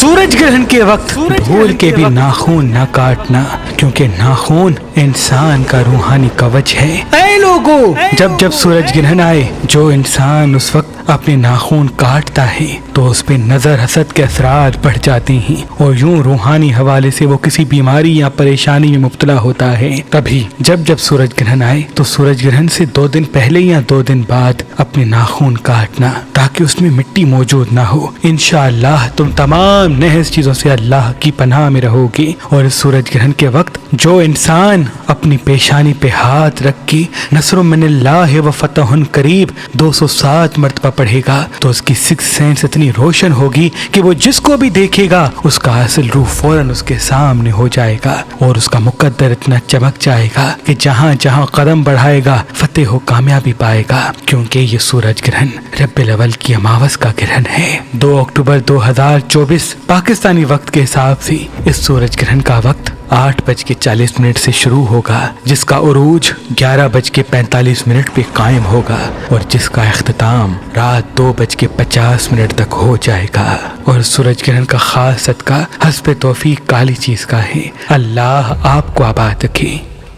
सूरज ग्रहण के वक्त भूल के भी नाखून न काटना, क्योंकि नाखून इंसान का रूहानी कवच है। ऐ लोगों, जब जब सूरज ग्रहण आए, जो इंसान उस वक्त अपने नाखून काटता है तो उस पे नजर हसद के असरार बढ़ जाते हैं और यूं रूहानी हवाले से वो किसी बीमारी या परेशानी में मुब्तला होता है। तभी जब जब सूरज ग्रहण आए तो सूरज ग्रहण से 2 दिन पहले या 2 दिन बाद अपने नाखून काटना, ताकि उसमें मिट्टी मौजूद ना हो। इंशाअल्लाह तुम तमाम नहस चीजों से अल्लाह की पनाह में रहोगे। और इस सूरज ग्रहण के वक्त जो इंसान अपनी पेशानी पे हाथ रख के नसरुम मिनल्लाह व फतहुन करीब 207 मरतबा पढ़ेगा तो उसकी सिक्स सेंस इतनी रोशन होगी कि वो जिसको भी देखेगा उसका असल रूह फौरन उसके सामने हो जाएगा और उसका मुकद्दर इतना चमक जाएगा कि जहाँ जहाँ कदम बढ़ाएगा फतेह हो कामयाबी पाएगा, क्योंकि ये सूरज ग्रहण रब्बिल अव्वल की अमावस का ग्रहण है। 2 अक्टूबर 2024 पाकिस्तानी वक्त के हिसाब से इस सूरज ग्रहण का वक्त 8:40 से शुरू होगा, जिसका उरूज 11:45 पे कायम होगा और जिसका इख्तिताम रात 2:50 तक हो जाएगा। और सूरज ग्रहण का खास सदका हस्ब तौफीक काली चीज का है। अल्लाह आपको आबाद रखे।